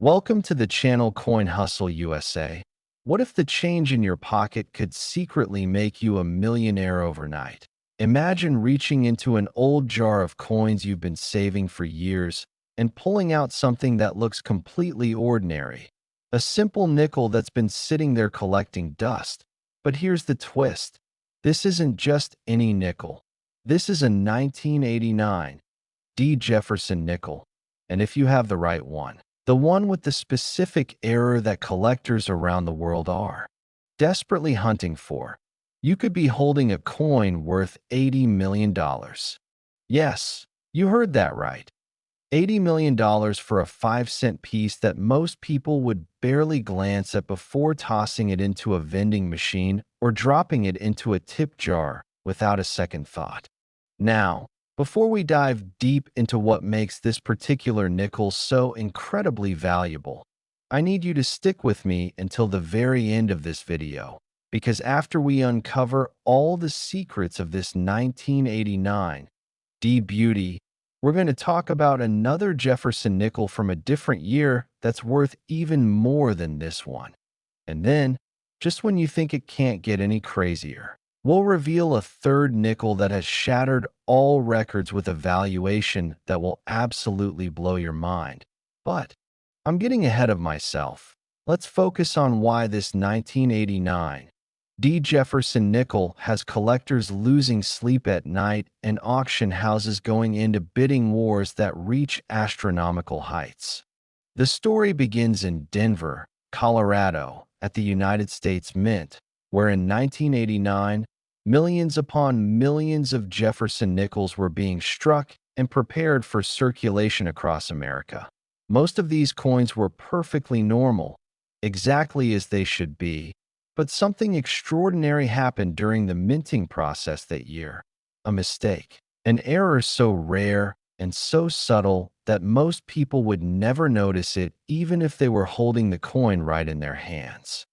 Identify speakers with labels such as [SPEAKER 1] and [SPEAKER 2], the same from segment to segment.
[SPEAKER 1] Welcome to the channel Coin Hustle USA. What if the change in your pocket could secretly make you a millionaire overnight? Imagine reaching into an old jar of coins you've been saving for years and pulling out something that looks completely ordinary. A simple nickel that's been sitting there collecting dust. But here's the twist. This isn't just any nickel. This is a 1989 Jefferson Nickel. And if you have the right one, the one with the specific error that collectors around the world are desperately hunting for, you could be holding a coin worth $80 million. Yes, you heard that right. $80 million for a 5-cent piece that most people would barely glance at before tossing it into a vending machine or dropping it into a tip jar without a second thought. Now, before we dive deep into what makes this particular nickel so incredibly valuable, I need you to stick with me until the very end of this video, because after we uncover all the secrets of this 1989 D beauty, we're going to talk about another Jefferson nickel from a different year that's worth even more than this one. And then, just when you think it can't get any crazier, we'll reveal a third nickel that has shattered all records with a valuation that will absolutely blow your mind. But I'm getting ahead of myself. Let's focus on why this 1989 Jefferson Nickel has collectors losing sleep at night and auction houses going into bidding wars that reach astronomical heights. The story begins in Denver, Colorado, at the United States Mint, where in 1989, millions upon millions of Jefferson nickels were being struck and prepared for circulation across America. Most of these coins were perfectly normal, exactly as they should be, but something extraordinary happened during the minting process that year. A mistake. An error so rare and so subtle that most people would never notice it even if they were holding the coin right in their hands.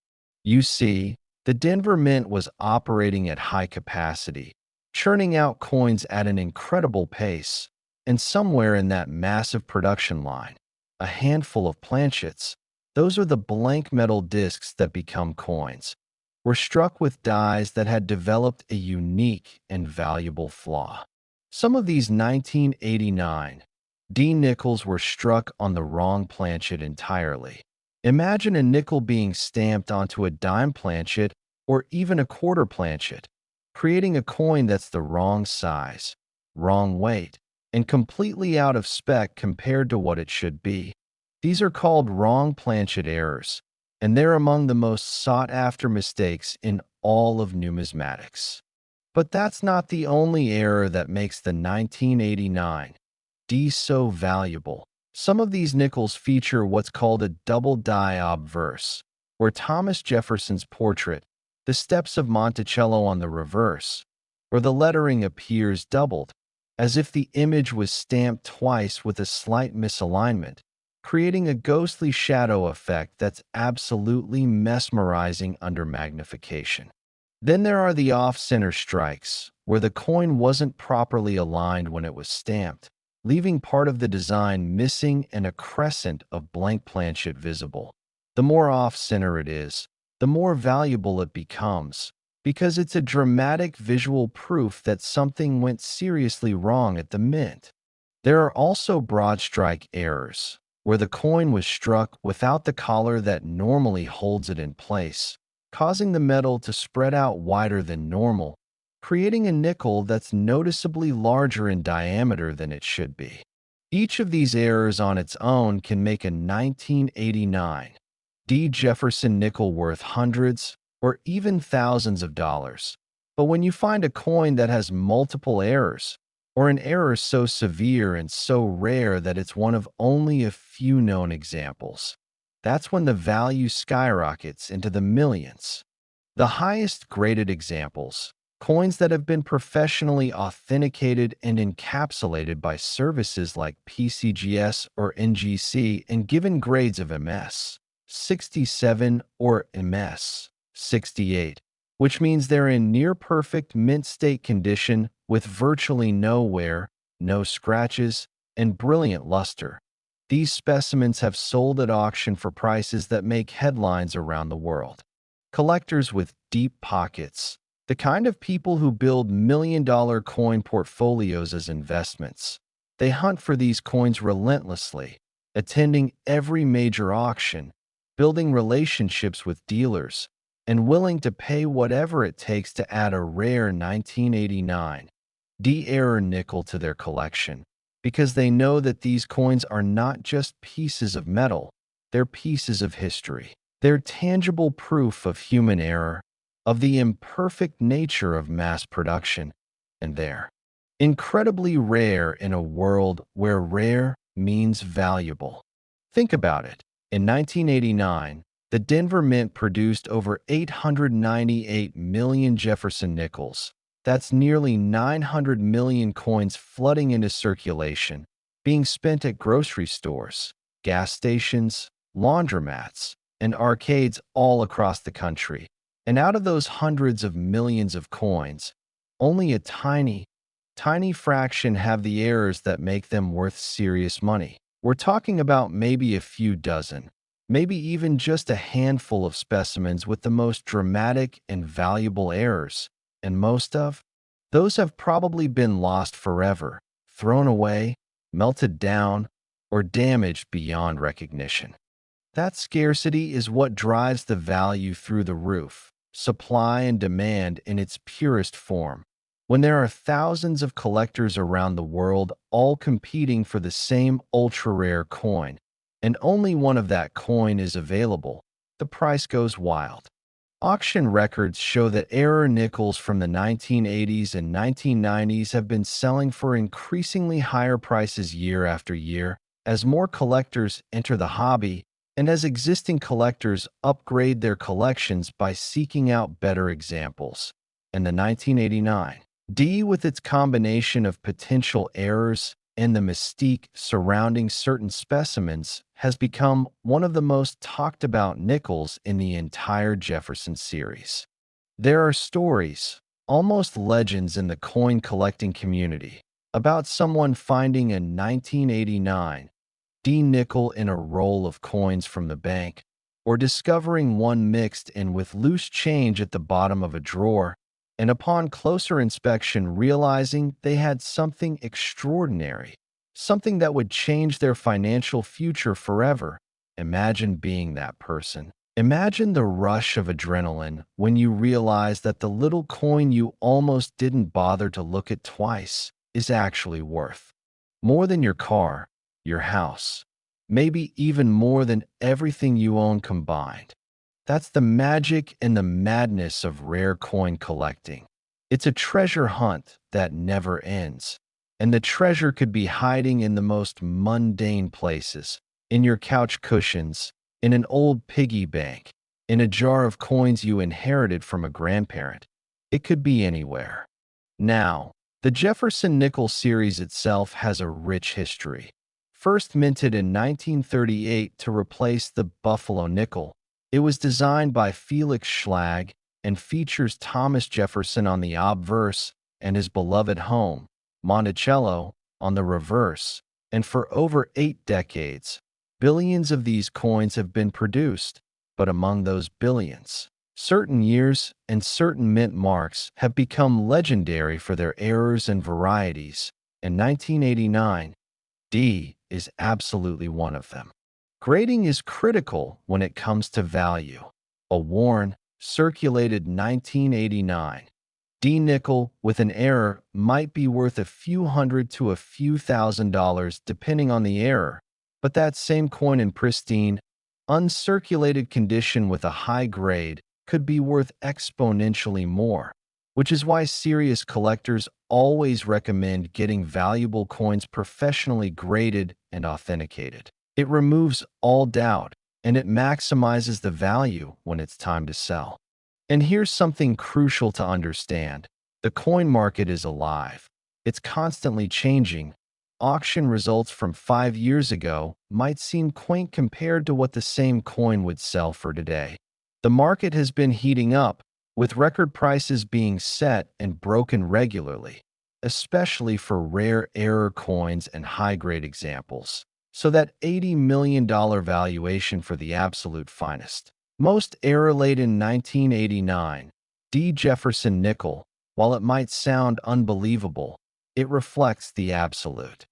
[SPEAKER 1] You see, the Denver Mint was operating at high capacity, churning out coins at an incredible pace, and somewhere in that massive production line, a handful of planchets, those are the blank metal discs that become coins, were struck with dies that had developed a unique and valuable flaw. Some of these 1989 D nickels were struck on the wrong planchet entirely. Imagine a nickel being stamped onto a dime planchet or even a quarter planchet, creating a coin that's the wrong size, wrong weight, and completely out of spec compared to what it should be. These are called wrong planchet errors, and they're among the most sought-after mistakes in all of numismatics. But that's not the only error that makes the 1989 D so valuable. Some of these nickels feature what's called a double die obverse, where Thomas Jefferson's portrait, the Steps of Monticello on the reverse, where the lettering appears doubled, as if the image was stamped twice with a slight misalignment, creating a ghostly shadow effect that's absolutely mesmerizing under magnification. Then there are the off-center strikes, where the coin wasn't properly aligned when it was stamped, leaving part of the design missing and a crescent of blank planchet visible. The more off-center it is, the more valuable it becomes, because it's a dramatic visual proof that something went seriously wrong at the mint. There are also broadstrike errors, where the coin was struck without the collar that normally holds it in place, causing the metal to spread out wider than normal, creating a nickel that's noticeably larger in diameter than it should be. Each of these errors on its own can make a 1989 D Jefferson nickel worth hundreds or even thousands of dollars. But when you find a coin that has multiple errors, or an error so severe and so rare that it's one of only a few known examples, that's when the value skyrockets into the millions. The highest graded examples, coins that have been professionally authenticated and encapsulated by services like PCGS or NGC and given grades of MS 67 or MS 68, which means they're in near-perfect mint state condition with virtually no wear, no scratches, and brilliant luster. These specimens have sold at auction for prices that make headlines around the world. Collectors with deep pockets, the kind of people who build million-dollar coin portfolios as investments. They hunt for these coins relentlessly, attending every major auction, building relationships with dealers, and willing to pay whatever it takes to add a rare 1989 D-era nickel to their collection, because they know that these coins are not just pieces of metal, they're pieces of history. They're tangible proof of human error, of the imperfect nature of mass production, and they're incredibly rare in a world where rare means valuable. Think about it. In 1989, the Denver Mint produced over 898 million Jefferson Nickels. That's nearly 900 million coins flooding into circulation, being spent at grocery stores, gas stations, laundromats, and arcades all across the country. And out of those hundreds of millions of coins, only a tiny fraction have the errors that make them worth serious money. We're talking about maybe a few dozen, maybe even just a handful of specimens with the most dramatic and valuable errors, and most of those have probably been lost forever, thrown away, melted down, or damaged beyond recognition. That scarcity is what drives the value through the roof, supply and demand in its purest form. When there are thousands of collectors around the world all competing for the same ultra-rare coin, and only one of that coin is available, the price goes wild. Auction records show that error nickels from the 1980s and 1990s have been selling for increasingly higher prices year after year as more collectors enter the hobby and as existing collectors upgrade their collections by seeking out better examples. And the 1989 D, with its combination of potential errors and the mystique surrounding certain specimens, has become one of the most talked about nickels in the entire Jefferson series. There are stories, almost legends in the coin collecting community, about someone finding a 1989 D nickel in a roll of coins from the bank, or discovering one mixed in with loose change at the bottom of a drawer, and upon closer inspection realizing they had something extraordinary, something that would change their financial future forever. Imagine being that person. Imagine the rush of adrenaline when you realize that the little coin you almost didn't bother to look at twice is actually worth more than your car, your house, maybe even more than everything you own combined. That's the magic and the madness of rare coin collecting. It's a treasure hunt that never ends. And the treasure could be hiding in the most mundane places, in your couch cushions, in an old piggy bank, in a jar of coins you inherited from a grandparent. It could be anywhere. Now, the Jefferson Nickel series itself has a rich history. First minted in 1938 to replace the Buffalo nickel, it was designed by Felix Schlag and features Thomas Jefferson on the obverse and his beloved home, Monticello, on the reverse. And for over 8 decades, billions of these coins have been produced. But among those billions, certain years and certain mint marks have become legendary for their errors and varieties, and 1989 D is absolutely one of them. Grading is critical when it comes to value. A worn, circulated 1989 D nickel with an error might be worth a few hundred to a few $1,000s depending on the error, but that same coin in pristine, uncirculated condition with a high grade could be worth exponentially more, which is why serious collectors always recommend getting valuable coins professionally graded and authenticated. It removes all doubt, and it maximizes the value when it's time to sell. And here's something crucial to understand. The coin market is alive. It's constantly changing. Auction results from 5 years ago might seem quaint compared to what the same coin would sell for today. The market has been heating up, with record prices being set and broken regularly, especially for rare error coins and high-grade examples. So that $80 million valuation for the absolute finest. Most era-laden 1989 D. Jefferson Nickel, while it might sound unbelievable, it reflects the absolute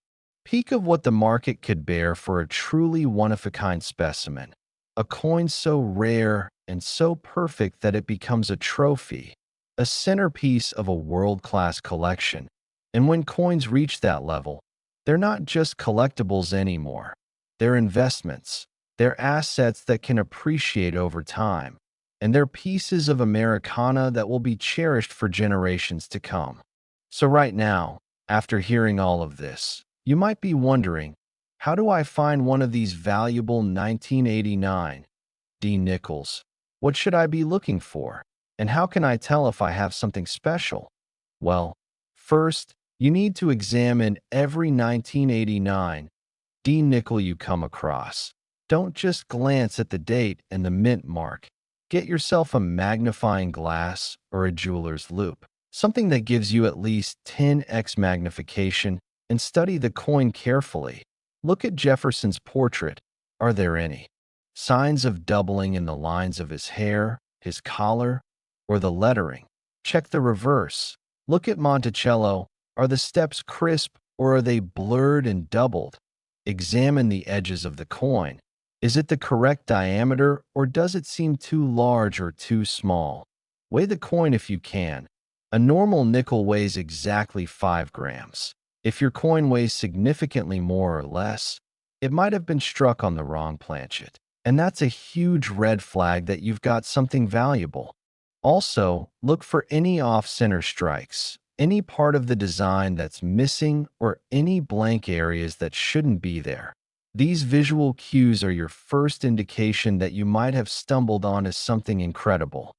[SPEAKER 1] peak of what the market could bear for a truly one-of-a-kind specimen. A coin so rare and so perfect that it becomes a trophy, a centerpiece of a world-class collection. And when coins reach that level, they're not just collectibles anymore. They're investments. They're assets that can appreciate over time. And they're pieces of Americana that will be cherished for generations to come. So right now, after hearing all of this, you might be wondering, how do I find one of these valuable 1989 D. Nickels? What should I be looking for? And how can I tell if I have something special? Well, first, you need to examine every 1989 D. Nickel you come across. Don't just glance at the date and the mint mark. Get yourself a magnifying glass or a jeweler's loupe, something that gives you at least 10x magnification, and study the coin carefully. Look at Jefferson's portrait. Are there any signs of doubling in the lines of his hair, his collar, or the lettering? Check the reverse. Look at Monticello. Are the steps crisp or are they blurred and doubled? Examine the edges of the coin. Is it the correct diameter or does it seem too large or too small? Weigh the coin if you can. A normal nickel weighs exactly 5 grams. If your coin weighs significantly more or less, it might have been struck on the wrong planchet. And that's a huge red flag that you've got something valuable. Also, look for any off-center strikes, any part of the design that's missing, or any blank areas that shouldn't be there. These visual cues are your first indication that you might have stumbled onto something incredible.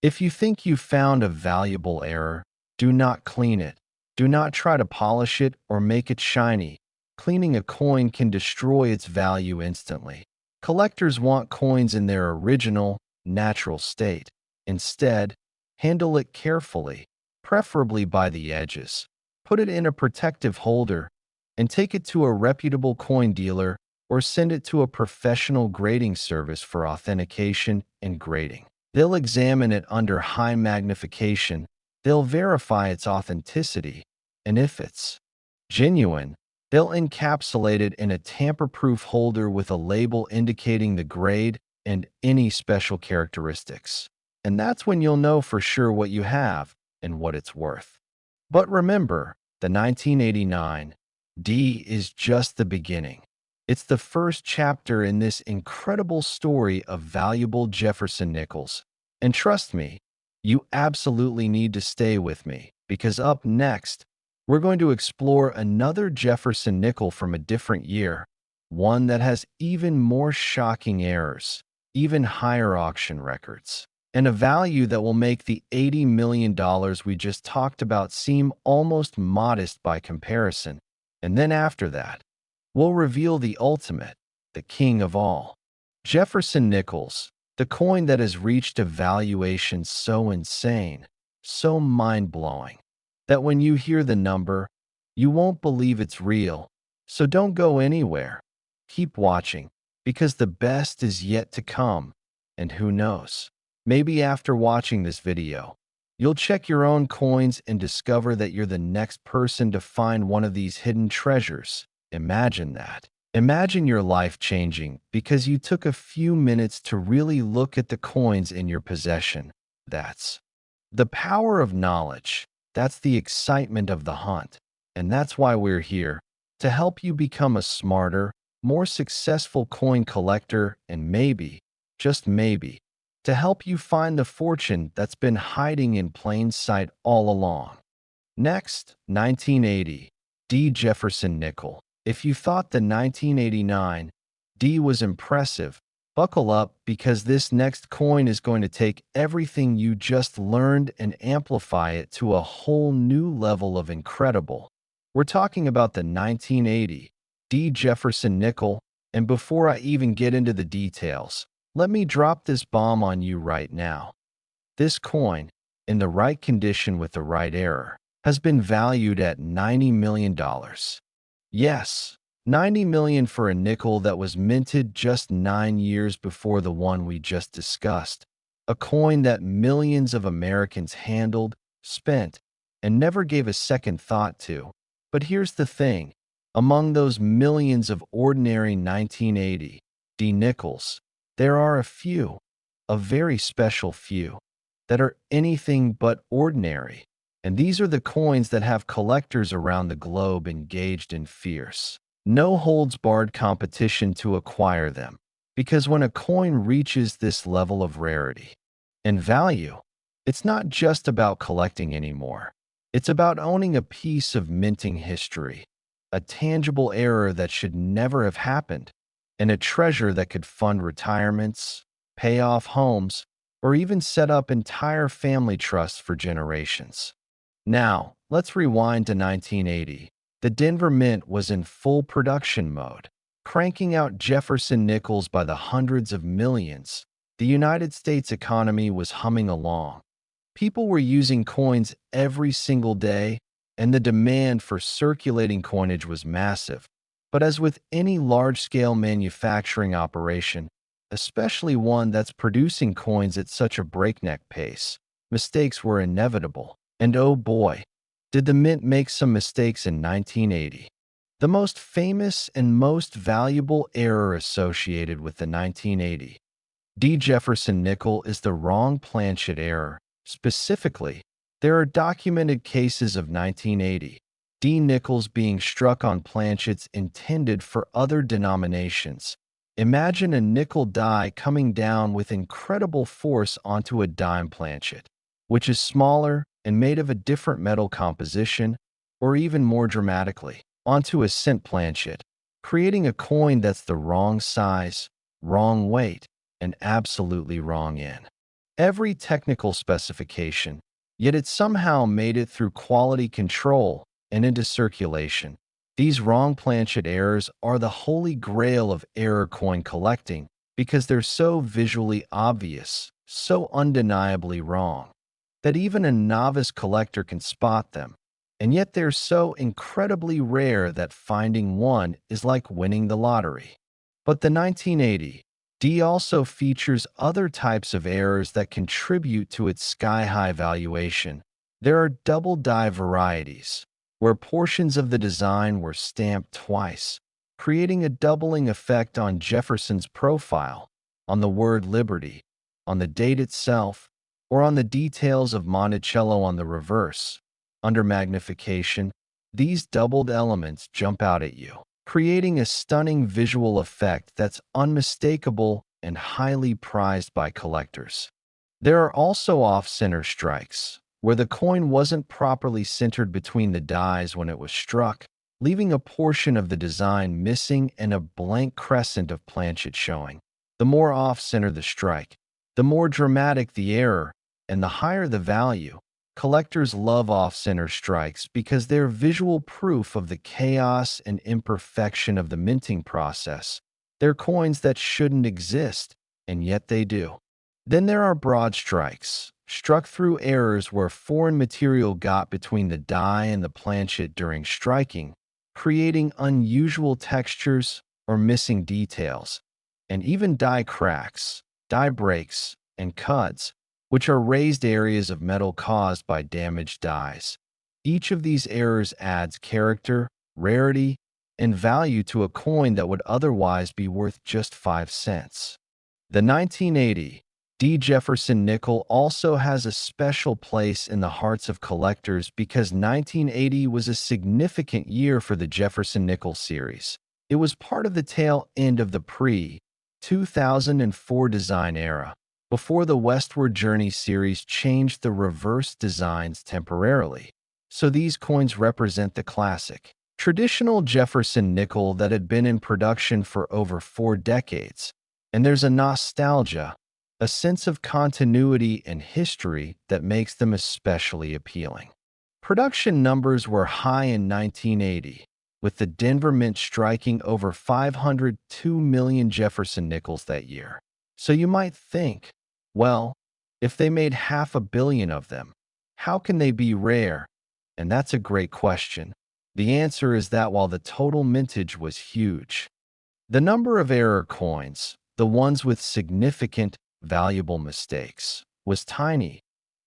[SPEAKER 1] If you think you found a valuable error, do not clean it. Do not try to polish it or make it shiny. Cleaning a coin can destroy its value instantly. Collectors want coins in their original, natural state. Instead, handle it carefully, preferably by the edges. Put it in a protective holder and take it to a reputable coin dealer or send it to a professional grading service for authentication and grading. They'll examine it under high magnification, they'll verify its authenticity, and if it's genuine, they'll encapsulate it in a tamper-proof holder with a label indicating the grade and any special characteristics. And that's when you'll know for sure what you have and what it's worth. But remember, the 1989 D is just the beginning. It's the first chapter in this incredible story of valuable Jefferson Nickels. And trust me, you absolutely need to stay with me, because up next, we're going to explore another Jefferson Nickel from a different year, one that has even more shocking errors, even higher auction records, and a value that will make the $80 million we just talked about seem almost modest by comparison. And then after that, we'll reveal the ultimate, the king of all, Jefferson Nickels, the coin that has reached a valuation so insane, so mind-blowing, that when you hear the number, you won't believe it's real. So don't go anywhere. Keep watching, because the best is yet to come. And who knows, maybe after watching this video, you'll check your own coins and discover that you're the next person to find one of these hidden treasures. Imagine that. Imagine your life changing because you took a few minutes to really look at the coins in your possession. That's the power of knowledge. That's the excitement of the hunt. And that's why we're here, to help you become a smarter, more successful coin collector, and maybe, just maybe, to help you find the fortune that's been hiding in plain sight all along. Next, 1980, D. Jefferson Nickel. If you thought the 1989 D was impressive, buckle up, because this next coin is going to take everything you just learned and amplify it to a whole new level of incredible. We're talking about the 1980 D. Jefferson Nickel, and before I even get into the details, let me drop this bomb on you right now. This coin, in the right condition with the right error, has been valued at $90 million. Yes, $90 million for a nickel that was minted just 9 years before the one we just discussed. A coin that millions of Americans handled, spent, and never gave a second thought to. But here's the thing. Among those millions of ordinary 1980 D nickels, there are a very special few, that are anything but ordinary. And these are the coins that have collectors around the globe engaged in fierce, no-holds-barred competition to acquire them. Because when a coin reaches this level of rarity and value, it's not just about collecting anymore. It's about owning a piece of minting history, a tangible error that should never have happened, and a treasure that could fund retirements, pay off homes, or even set up entire family trusts for generations. Now, let's rewind to 1980. The Denver Mint was in full production mode, cranking out Jefferson Nickels by the hundreds of millions. The United States economy was humming along. People were using coins every single day, and the demand for circulating coinage was massive. But as with any large-scale manufacturing operation, especially one that's producing coins at such a breakneck pace, mistakes were inevitable. And oh boy, did the mint make some mistakes in 1980. The most famous and most valuable error associated with the 1980 D. Jefferson Nickel is the wrong planchet error. Specifically, there are documented cases of 1980 D. nickels being struck on planchets intended for other denominations. Imagine a nickel die coming down with incredible force onto a dime planchet, which is smaller and made of a different metal composition, or even more dramatically, onto a cent planchet, creating a coin that's the wrong size, wrong weight, and absolutely wrong in every technical specification, yet it somehow made it through quality control and into circulation. These wrong planchet errors are the holy grail of error coin collecting because they're so visually obvious, so undeniably wrong, that even a novice collector can spot them. And yet they're so incredibly rare that finding one is like winning the lottery. But the 1980 D also features other types of errors that contribute to its sky-high valuation. There are double die varieties, where portions of the design were stamped twice, creating a doubling effect on Jefferson's profile, on the word liberty, on the date itself, or on the details of Monticello on the reverse. Under magnification, these doubled elements jump out at you, creating a stunning visual effect that's unmistakable and highly prized by collectors. There are also off-center strikes, where the coin wasn't properly centered between the dies when it was struck, leaving a portion of the design missing and a blank crescent of planchet showing. The more off-center the strike, the more dramatic the error, and the higher the value. Collectors love off-center strikes because they're visual proof of the chaos and imperfection of the minting process. They're coins that shouldn't exist, and yet they do. Then there are broad strikes, struck through errors where foreign material got between the die and the planchet during striking, creating unusual textures or missing details, and even die cracks, die breaks, and cuts, which are raised areas of metal caused by damaged dies. Each of these errors adds character, rarity, and value to a coin that would otherwise be worth just 5 cents. The 1980 D. Jefferson Nickel also has a special place in the hearts of collectors because 1980 was a significant year for the Jefferson Nickel series. It was part of the tail end of the pre-2004 design era, before the Westward Journey series changed the reverse designs temporarily. So these coins represent the classic, traditional Jefferson Nickel that had been in production for over 4 decades. And there's a nostalgia, a sense of continuity and history that makes them especially appealing. Production numbers were high in 1980, with the Denver Mint striking over 502 million Jefferson Nickels that year. So you might think, well, if they made 500 million of them, how can they be rare? And that's a great question. The answer is that while the total mintage was huge, the number of error coins, the ones with significant, valuable mistakes, was tiny.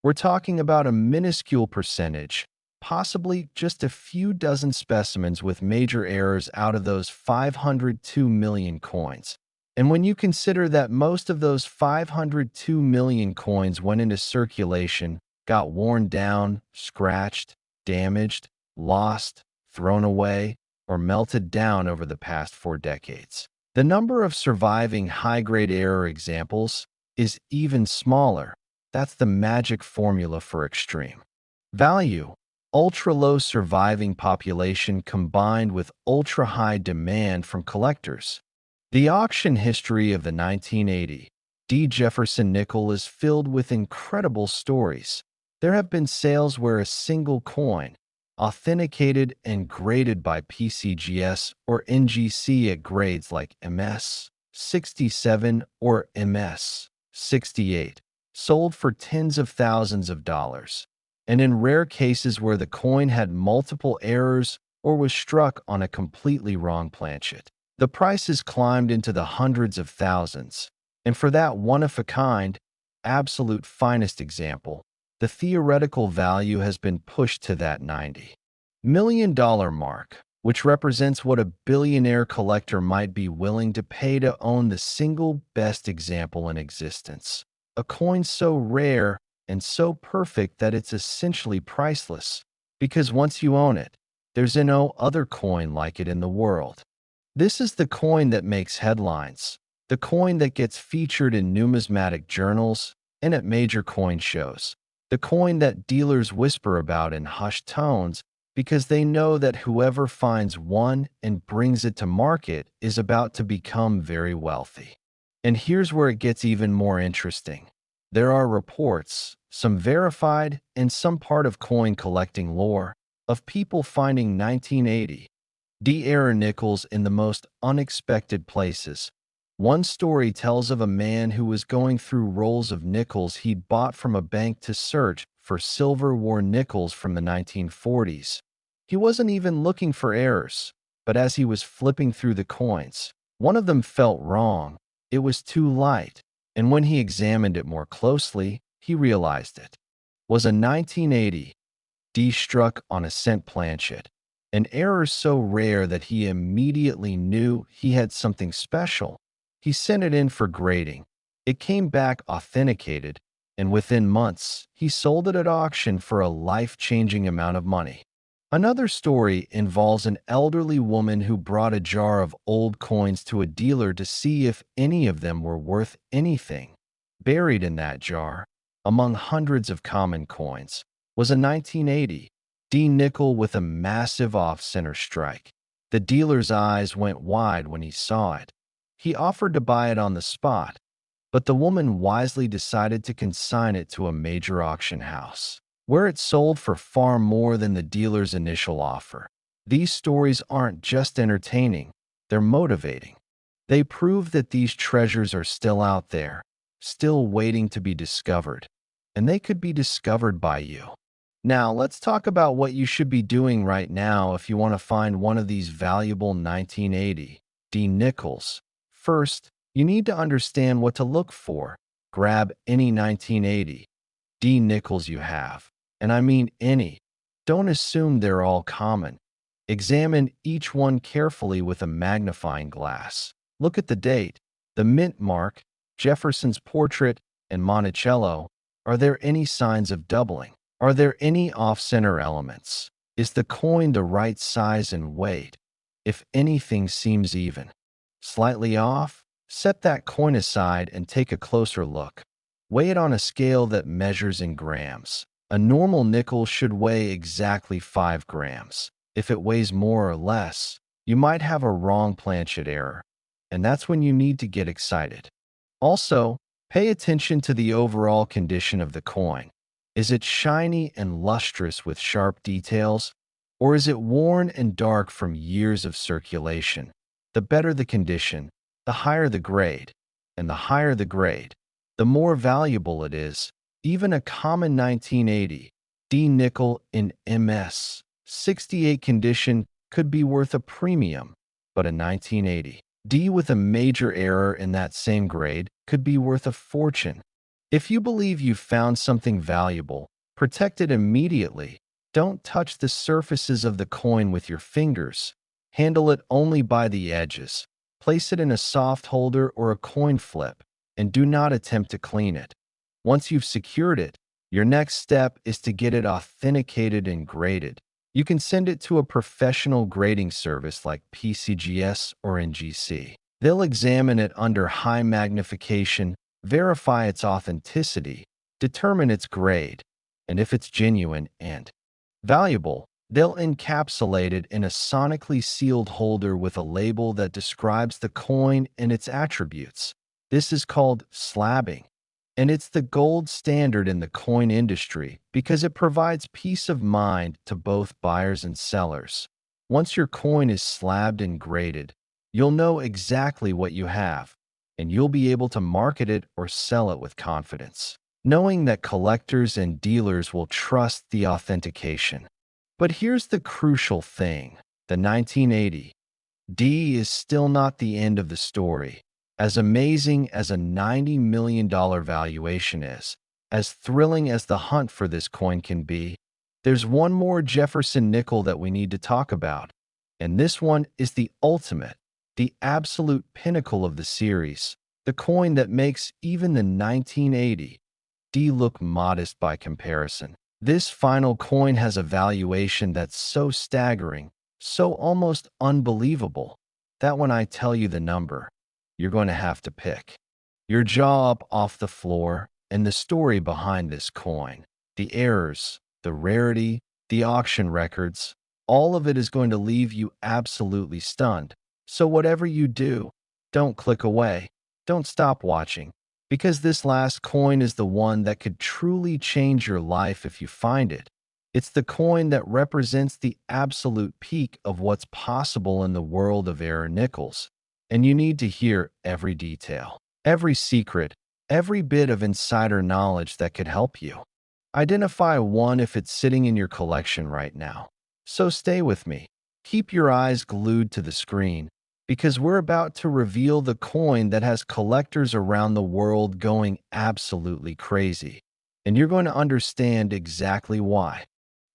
[SPEAKER 1] We're talking about a minuscule percentage, possibly just a few dozen specimens with major errors out of those 502 million coins. And when you consider that most of those 502 million coins went into circulation, got worn down, scratched, damaged, lost, thrown away, or melted down over the past 4 decades, the number of surviving high-grade error examples is even smaller. That's the magic formula for extreme value. Ultra-low surviving population combined with ultra-high demand from collectors. The auction history of the 1980 Jefferson Nickel is filled with incredible stories. There have been sales where a single coin, authenticated and graded by PCGS or NGC at grades like MS 67 or MS 68, sold for tens of thousands of dollars. And in rare cases where the coin had multiple errors or was struck on a completely wrong planchet, the prices climbed into the hundreds of thousands. And for that one-of-a-kind, absolute finest example, the theoretical value has been pushed to that $90 million mark, which represents what a billionaire collector might be willing to pay to own the single best example in existence. A coin so rare and so perfect that it's essentially priceless, because once you own it, there's no other coin like it in the world. This is the coin that makes headlines, the coin that gets featured in numismatic journals and at major coin shows, the coin that dealers whisper about in hushed tones because they know that whoever finds one and brings it to market is about to become very wealthy. And here's where it gets even more interesting. There are reports, some verified and some part of coin collecting lore, of people finding 1980 error nickels in the most unexpected places. One story tells of a man who was going through rolls of nickels he'd bought from a bank to search for Silver War nickels from the 1940s. He wasn't even looking for errors, but as he was flipping through the coins, one of them felt wrong. It was too light, and when he examined it more closely, he realized it was a 1980 struck on a cent planchet, an error so rare that he immediately knew he had something special. He sent it in for grading. It came back authenticated, and within months, he sold it at auction for a life-changing amount of money. Another story involves an elderly woman who brought a jar of old coins to a dealer to see if any of them were worth anything. Buried in that jar, among hundreds of common coins, was a 1980 nickel with a massive off-center strike. The dealer's eyes went wide when he saw it. He offered to buy it on the spot, but the woman wisely decided to consign it to a major auction house, where it sold for far more than the dealer's initial offer. These stories aren't just entertaining, they're motivating. They prove that these treasures are still out there, still waiting to be discovered, and they could be discovered by you. Now, let's talk about what you should be doing right now if you want to find one of these valuable 1980 nickels. First, you need to understand what to look for. Grab any 1980 nickels you have, and I mean any. Don't assume they're all common. Examine each one carefully with a magnifying glass. Look at the date, the mint mark, Jefferson's portrait, and Monticello. Are there any signs of doubling? Are there any off-center elements? Is the coin the right size and weight? If anything seems even slightly off, set that coin aside and take a closer look. Weigh it on a scale that measures in grams. A normal nickel should weigh exactly 5 grams. If it weighs more or less, you might have a wrong planchet error, and that's when you need to get excited. Also, pay attention to the overall condition of the coin. Is it shiny and lustrous with sharp details, or is it worn and dark from years of circulation? The better the condition, the higher the grade, and the higher the grade, the more valuable it is. Even a common 1980 nickel in MS '68 condition could be worth a premium, but a 1980 D with a major error in that same grade could be worth a fortune. If you believe you've found something valuable, protect it immediately. Don't touch the surfaces of the coin with your fingers. Handle it only by the edges. Place it in a soft holder or a coin flip, and do not attempt to clean it. Once you've secured it, your next step is to get it authenticated and graded. You can send it to a professional grading service like PCGS or NGC. They'll examine it under high magnification, verify its authenticity, determine its grade, and if it's genuine and valuable, they'll encapsulate it in a sonically sealed holder with a label that describes the coin and its attributes. This is called slabbing, and it's the gold standard in the coin industry because it provides peace of mind to both buyers and sellers. Once your coin is slabbed and graded, you'll know exactly what you have, and you'll be able to market it or sell it with confidence, knowing that collectors and dealers will trust the authentication. But here's the crucial thing. The 1980 D is still not the end of the story. As amazing as a $90 million valuation is, as thrilling as the hunt for this coin can be, there's one more Jefferson nickel that we need to talk about. And this one is the ultimate, the absolute pinnacle of the series, the coin that makes even the 1980 D look modest by comparison. This final coin has a valuation that's so staggering, so almost unbelievable, that when I tell you the number, you're going to have to pick your jaw up off the floor. And the story behind this coin, the errors, the rarity, the auction records, all of it is going to leave you absolutely stunned. So whatever you do, don't click away, don't stop watching, because this last coin is the one that could truly change your life if you find it. It's the coin that represents the absolute peak of what's possible in the world of error nickels. And you need to hear every detail, every secret, every bit of insider knowledge that could help you. Identify one if it's sitting in your collection right now. So stay with me. Keep your eyes glued to the screen, because we're about to reveal the coin that has collectors around the world going absolutely crazy. And you're going to understand exactly why.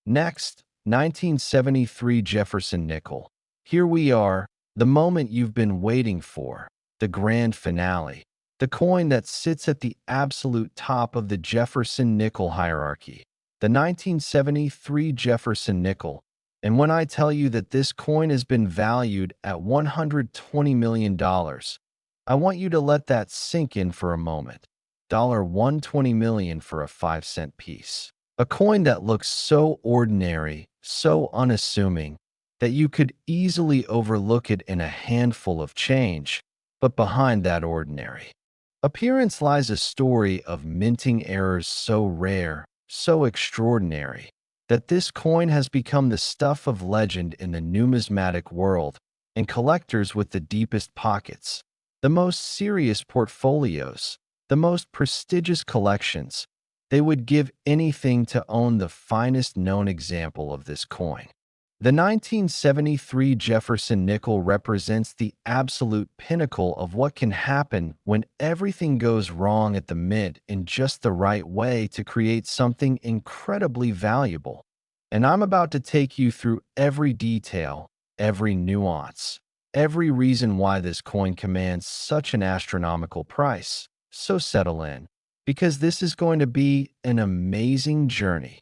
[SPEAKER 1] Next, 1973 Jefferson Nickel. Here we are, the moment you've been waiting for, the grand finale, the coin that sits at the absolute top of the Jefferson Nickel hierarchy, the 1973 Jefferson Nickel. And when I tell you that this coin has been valued at $120 million, I want you to let that sink in for a moment. $120 million for a 5-cent piece. A coin that looks so ordinary, so unassuming, that you could easily overlook it in a handful of change. But behind that ordinary appearance lies a story of minting errors so rare, so extraordinary, that this coin has become the stuff of legend in the numismatic world, and collectors with the deepest pockets, the most serious portfolios, the most prestigious collections, they would give anything to own the finest known example of this coin. The 1973 Jefferson Nickel represents the absolute pinnacle of what can happen when everything goes wrong at the mint in just the right way to create something incredibly valuable. And I'm about to take you through every detail, every nuance, every reason why this coin commands such an astronomical price. So settle in, because this is going to be an amazing journey.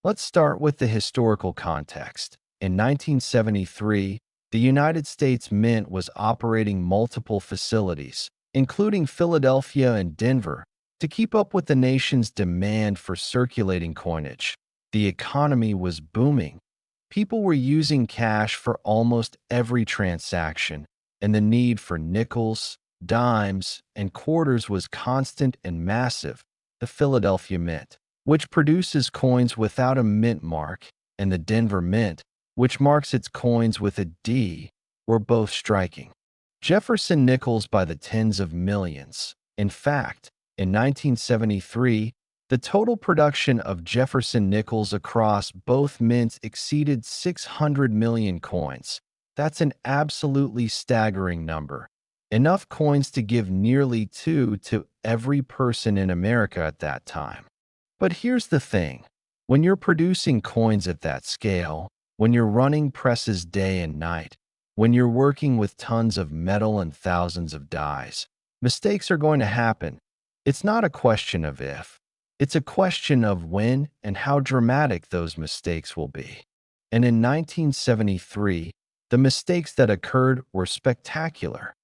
[SPEAKER 1] Let's start with the historical context. In 1973, the United States Mint was operating multiple facilities, including Philadelphia and Denver, to keep up with the nation's demand for circulating coinage. The economy was booming. People were using cash for almost every transaction, and the need for nickels, dimes, and quarters was constant and massive. The Philadelphia Mint, which produces coins without a mint mark, and the Denver Mint, which marks its coins with a D, were both striking. Jefferson Nickels by the tens of millions. In fact, in 1973, The total production of Jefferson Nickels across both mints exceeded 600 million coins. That's an absolutely staggering number. Enough coins to give nearly two to every person in America at that time. But here's the thing. When you're producing coins at that scale, when you're running presses day and night, when you're working with tons of metal and thousands of dies, mistakes are going to happen. It's not a question of if. It's a question of when and how dramatic those mistakes will be. And in 1973, the mistakes that occurred were spectacular.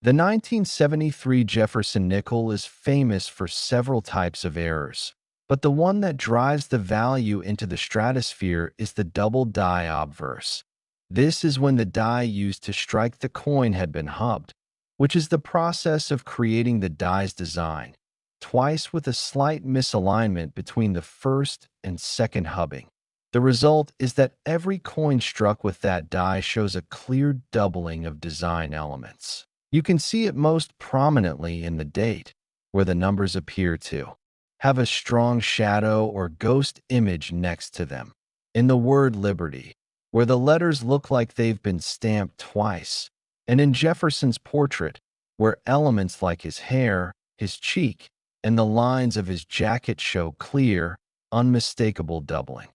[SPEAKER 1] The 1973 Jefferson Nickel is famous for several types of errors, but the one that drives the value into the stratosphere is the double die obverse. This is when the die used to strike the coin had been hubbed, which is the process of creating the die's design, twice with a slight misalignment between the first and second hubbing. The result is that every coin struck with that die shows a clear doubling of design elements. You can see it most prominently in the date, where the numbers appear to have a strong shadow or ghost image next to them. In the word liberty, where the letters look like they've been stamped twice. And in Jefferson's portrait, where elements like his hair, his cheek, and the lines of his jacket show clear, unmistakable doubling.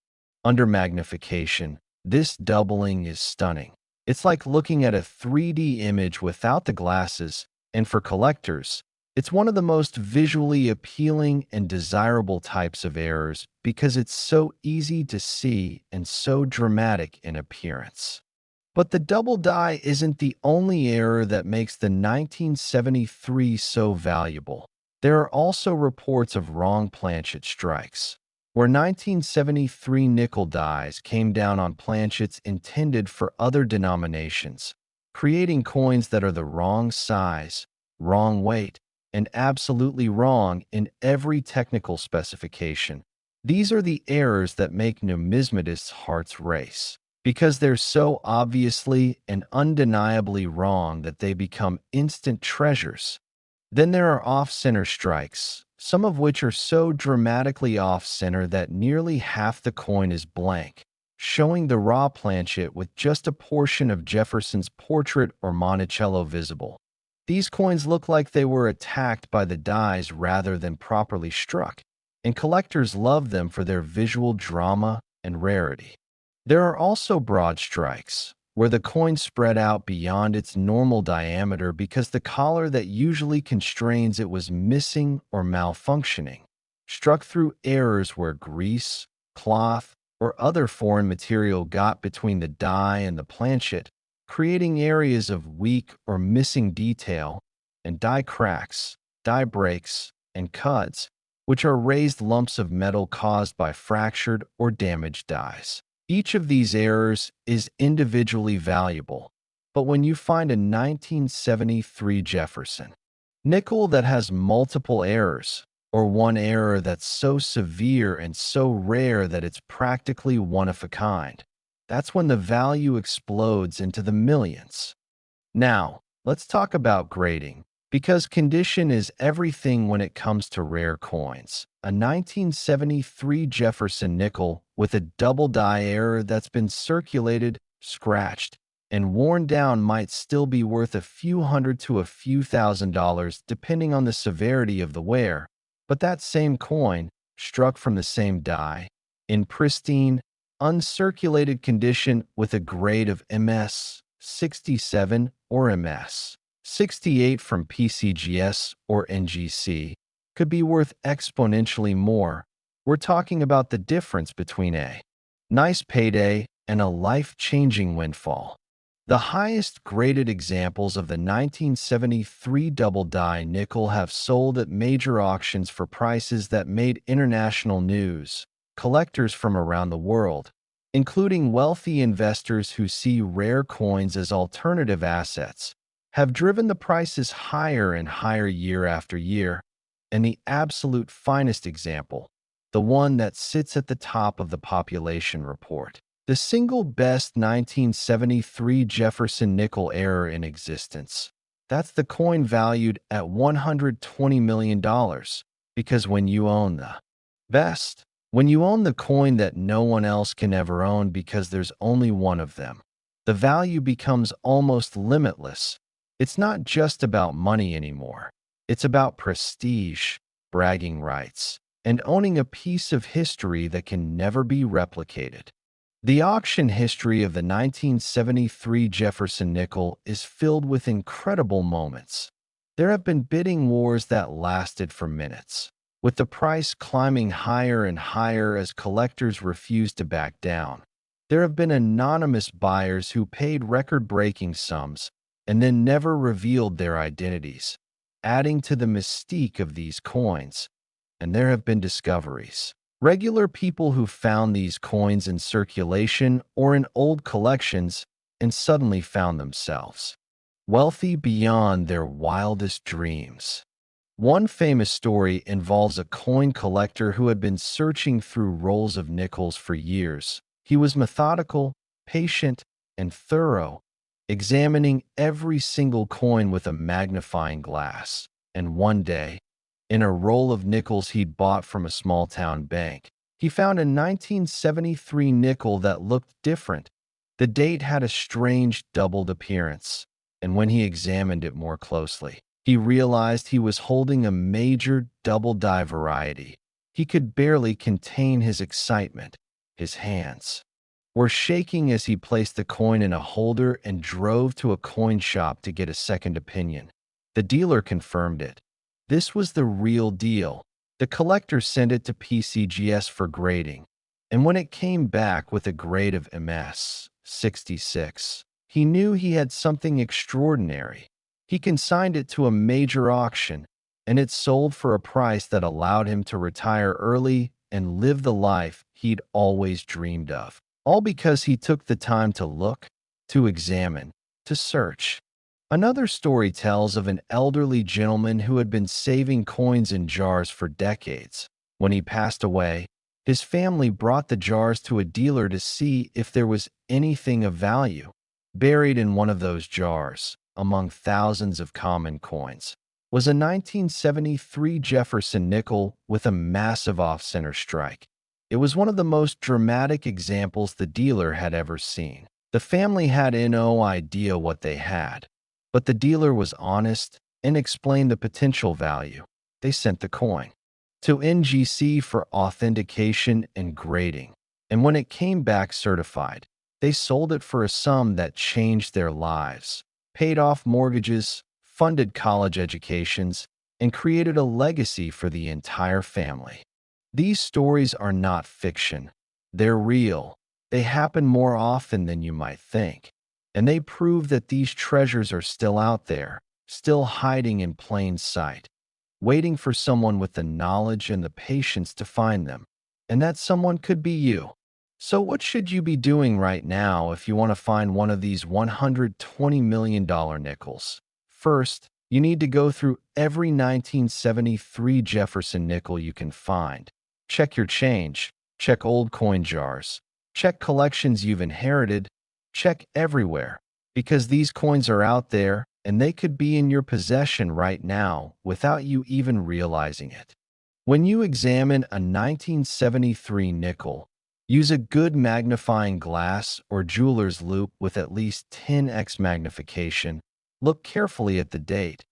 [SPEAKER 1] Under magnification, this doubling is stunning. It's like looking at a 3D image without the glasses, and for collectors, it's one of the most visually appealing and desirable types of errors because it's so easy to see and so dramatic in appearance. But the double die isn't the only error that makes the 1973 so valuable. There are also reports of wrong planchet strikes, where 1973 nickel dies came down on planchets intended for other denominations, creating coins that are the wrong size, wrong weight, and absolutely wrong in every technical specification. These are the errors that make numismatists' hearts race, because they're so obviously and undeniably wrong that they become instant treasures. Then there are off-center strikes, some of which are so dramatically off-center that nearly half the coin is blank, showing the raw planchet with just a portion of Jefferson's portrait or Monticello visible. These coins look like they were attacked by the dies rather than properly struck, and collectors love them for their visual drama and rarity. There are also broad strikes, where the coin spread out beyond its normal diameter because the collar that usually constrains it was missing or malfunctioning, struck through errors where grease, cloth, or other foreign material got between the die and the planchet, creating areas of weak or missing detail, and die cracks, die breaks, and cuts, which are raised lumps of metal caused by fractured or damaged dies. Each of these errors is individually valuable, but when you find a 1973 Jefferson nickel that has multiple errors, or one error that's so severe and so rare that it's practically one of a kind, that's when the value explodes into the millions. Now, let's talk about grading, because condition is everything when it comes to rare coins. A 1973 Jefferson nickel with a double die error that's been circulated, scratched, and worn down might still be worth a few hundred to a few $1,000s depending on the severity of the wear, but that same coin, struck from the same die, in pristine, uncirculated condition with a grade of MS 67 or MS 68 from PCGS or NGC, could be worth exponentially more. We're talking about the difference between a nice payday and a life-changing windfall. The highest graded examples of the 1973 double die nickel have sold at major auctions for prices that made international news. Collectors from around the world, including wealthy investors who see rare coins as alternative assets, have driven the prices higher and higher year after year. And the absolute finest example, the one that sits at the top of the population report, the single best 1973 Jefferson nickel error in existence. That's the coin valued at $120 million, because when you own the Best, when you own the coin that no one else can ever own because there's only one of them, the value becomes almost limitless. It's not just about money anymore. It's about prestige, bragging rights, and owning a piece of history that can never be replicated. The auction history of the 1973 Jefferson Nickel is filled with incredible moments. There have been bidding wars that lasted for minutes, with the price climbing higher and higher as collectors refused to back down. There have been anonymous buyers who paid record-breaking sums and then never revealed their identities, adding to the mystique of these coins. And there have been discoveries. Regular people who found these coins in circulation or in old collections and suddenly found themselves wealthy beyond their wildest dreams. One famous story involves a coin collector who had been searching through rolls of nickels for years. He was methodical, patient, and thorough, examining every single coin with a magnifying glass. And one day, in a roll of nickels he'd bought from a small-town bank, he found a 1973 nickel that looked different. The date had a strange doubled appearance, and when he examined it more closely, he realized he was holding a major double-die variety. He could barely contain his excitement. His hands were shaking as he placed the coin in a holder and drove to a coin shop to get a second opinion. The dealer confirmed it. This was the real deal. The collector sent it to PCGS for grading, and when it came back with a grade of MS 66, he knew he had something extraordinary. He consigned it to a major auction, and it sold for a price that allowed him to retire early and live the life he'd always dreamed of. All because he took the time to look, to examine, to search. Another story tells of an elderly gentleman who had been saving coins in jars for decades. When he passed away, his family brought the jars to a dealer to see if there was anything of value. Buried in one of those jars, among thousands of common coins, was a 1973 Jefferson Nickel with a massive off-center strike. It was one of the most dramatic examples the dealer had ever seen. The family had no idea what they had, but the dealer was honest and explained the potential value. They sent the coin to NGC for authentication and grading, and when it came back certified, they sold it for a sum that changed their lives, paid off mortgages, funded college educations, and created a legacy for the entire family. These stories are not fiction. They're real. They happen more often than you might think. And they prove that these treasures are still out there, still hiding in plain sight, waiting for someone with the knowledge and the patience to find them. And that someone could be you. So what should you be doing right now if you want to find one of these $120 million nickels? First, you need to go through every 1973 Jefferson nickel you can find. Check your change. Check old coin jars. Check collections you've inherited. Check everywhere, because these coins are out there and they could be in your possession right now without you even realizing it. When you examine a 1973 nickel, use a good magnifying glass or jeweler's loupe with at least 10x magnification. Look carefully at the date.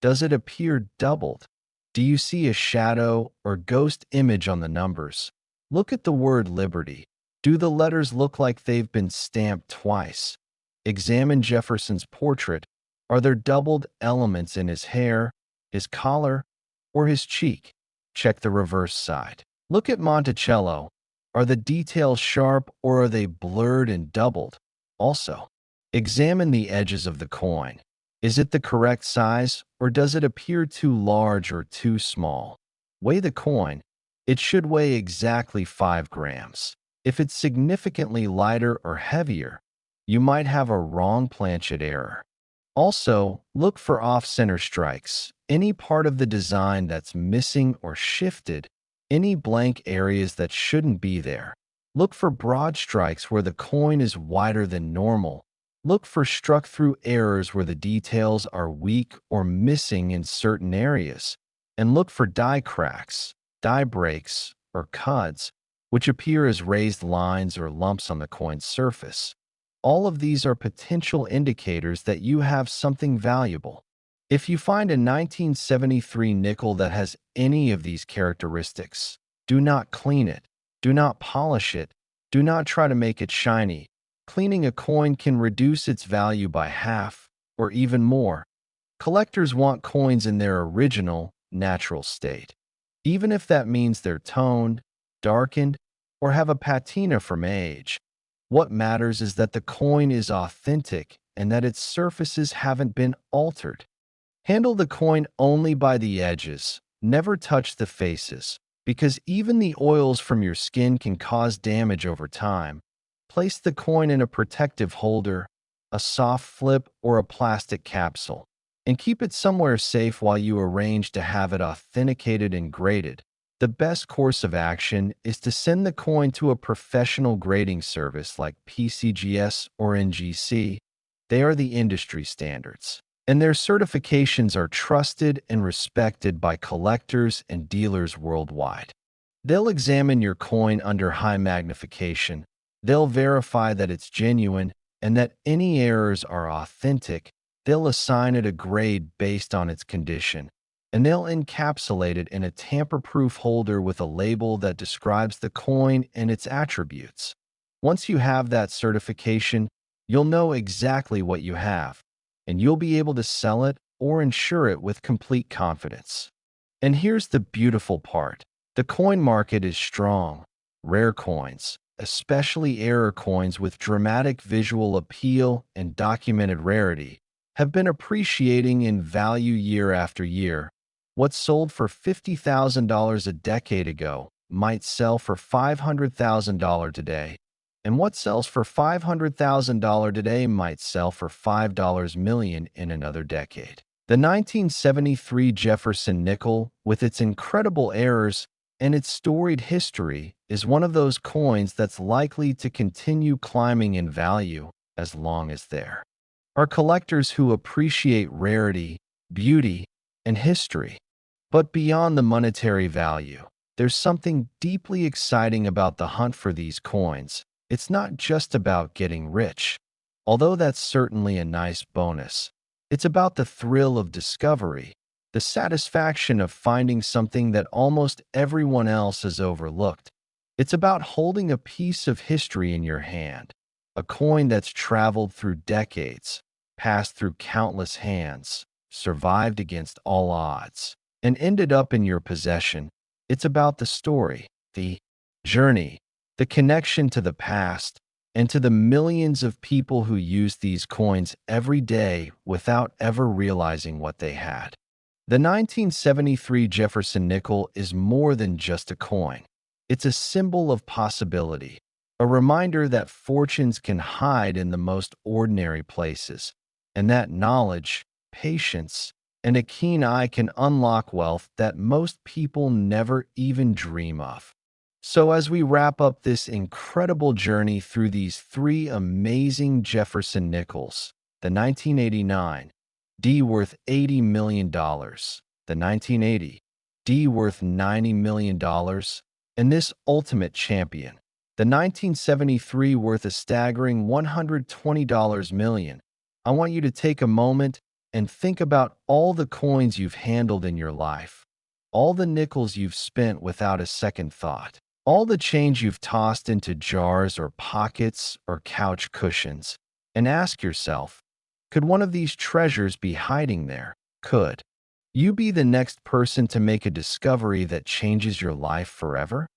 [SPEAKER 1] Does it appear doubled? Do you see a shadow or ghost image on the numbers? Look at the word Liberty. Do the letters look like they've been stamped twice? Examine Jefferson's portrait. Are there doubled elements in his hair, his collar, or his cheek? Check the reverse side. Look at Monticello. Are the details sharp or are they blurred and doubled? Also, examine the edges of the coin. Is it the correct size or does it appear too large or too small? Weigh the coin. It should weigh exactly 5 grams. If it's significantly lighter or heavier, you might have a wrong planchet error. Also, look for off-center strikes, any part of the design that's missing or shifted, any blank areas that shouldn't be there. Look for broad strikes where the coin is wider than normal. Look for struck-through errors where the details are weak or missing in certain areas. And look for die cracks, die breaks, or cuds, which appear as raised lines or lumps on the coin's surface. All of these are potential indicators that you have something valuable. If you find a 1973 nickel that has any of these characteristics, do not clean it, do not polish it, do not try to make it shiny. Cleaning a coin can reduce its value by half or even more. Collectors want coins in their original, natural state, even if that means they're toned, darkened, or have a patina from age. What matters is that the coin is authentic and that its surfaces haven't been altered. Handle the coin only by the edges. Never touch the faces, because even the oils from your skin can cause damage over time. Place the coin in a protective holder, a soft flip, or a plastic capsule, and keep it somewhere safe while you arrange to have it authenticated and graded. The best course of action is to send the coin to a professional grading service like PCGS or NGC. They are the industry standards, and their certifications are trusted and respected by collectors and dealers worldwide. They'll examine your coin under high magnification. They'll verify that it's genuine and that any errors are authentic. They'll assign it a grade based on its condition, and they'll encapsulate it in a tamper-proof holder with a label that describes the coin and its attributes. Once you have that certification, you'll know exactly what you have, and you'll be able to sell it or insure it with complete confidence. And here's the beautiful part. The coin market is strong. Rare coins, especially error coins with dramatic visual appeal and documented rarity, have been appreciating in value year after year. What sold for $50,000 a decade ago might sell for $500,000 today, and what sells for $500,000 today might sell for $5 million in another decade. The 1973 Jefferson Nickel, with its incredible errors and its storied history, is one of those coins that's likely to continue climbing in value as long as there are collectors who appreciate rarity, beauty, and history. But beyond the monetary value, there's something deeply exciting about the hunt for these coins. It's not just about getting rich, although that's certainly a nice bonus. It's about the thrill of discovery, the satisfaction of finding something that almost everyone else has overlooked. It's about holding a piece of history in your hand, a coin that's traveled through decades, passed through countless hands, survived against all odds, and ended up in your possession. It's about the story, the journey, the connection to the past, and to the millions of people who use these coins every day without ever realizing what they had. The 1973 Jefferson Nickel is more than just a coin. It's a symbol of possibility, a reminder that fortunes can hide in the most ordinary places, and that knowledge, patience, and a keen eye can unlock wealth that most people never even dream of. So as we wrap up this incredible journey through these three amazing Jefferson Nickels, the 1989 D worth $80 million, the 1980 D worth $90 million, and this ultimate champion, the 1973 worth a staggering $120 million, I want you to take a moment and think about all the coins you've handled in your life, all the nickels you've spent without a second thought, all the change you've tossed into jars or pockets or couch cushions, and ask yourself, could one of these treasures be hiding there? Could you be the next person to make a discovery that changes your life forever?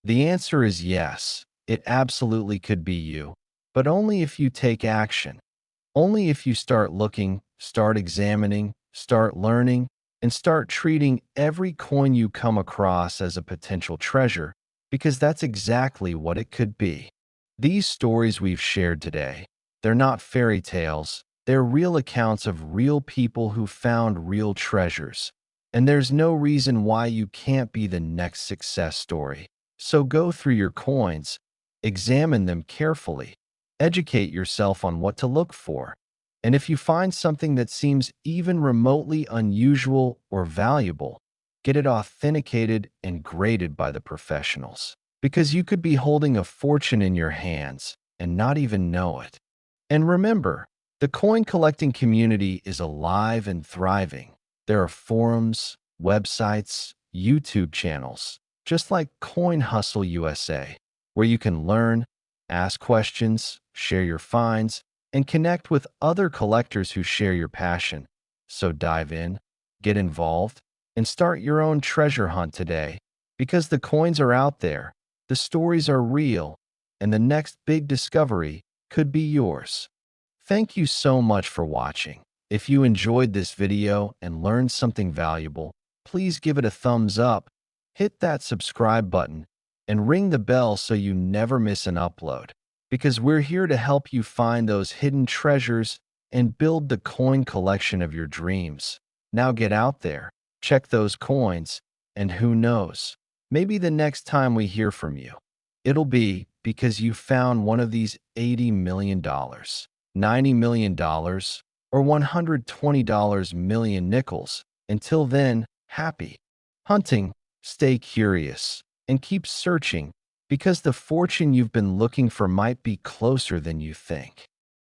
[SPEAKER 1] The answer is yes, it absolutely could be you, but only if you take action. Only if you start looking, start examining, start learning, and start treating every coin you come across as a potential treasure, because that's exactly what it could be. These stories we've shared today, they're not fairy tales, they're real accounts of real people who found real treasures. And there's no reason why you can't be the next success story. So go through your coins, examine them carefully, educate yourself on what to look for, and if you find something that seems even remotely unusual or valuable, Get it authenticated and graded by the professionals. Because you could be holding a fortune in your hands and not even know it. And remember, the coin collecting community is alive and thriving. There are forums, websites, YouTube channels, just like Coin Hustle USA, where you can learn, ask questions, share your finds, and connect with other collectors who share your passion. So dive in, get involved, and start your own treasure hunt today. Because the coins are out there, the stories are real, and the next big discovery could be yours. Thank you so much for watching. If you enjoyed this video and learned something valuable, please give it a thumbs up, hit that subscribe button, and ring the bell so you never miss an upload. Because we're here to help you find those hidden treasures and build the coin collection of your dreams. Now get out there, check those coins, and who knows, maybe the next time we hear from you, it'll be because you found one of these $80 million, $90 million, or $120 million nickels. Until then, happy hunting, stay curious, and keep searching because the fortune you've been looking for might be closer than you think.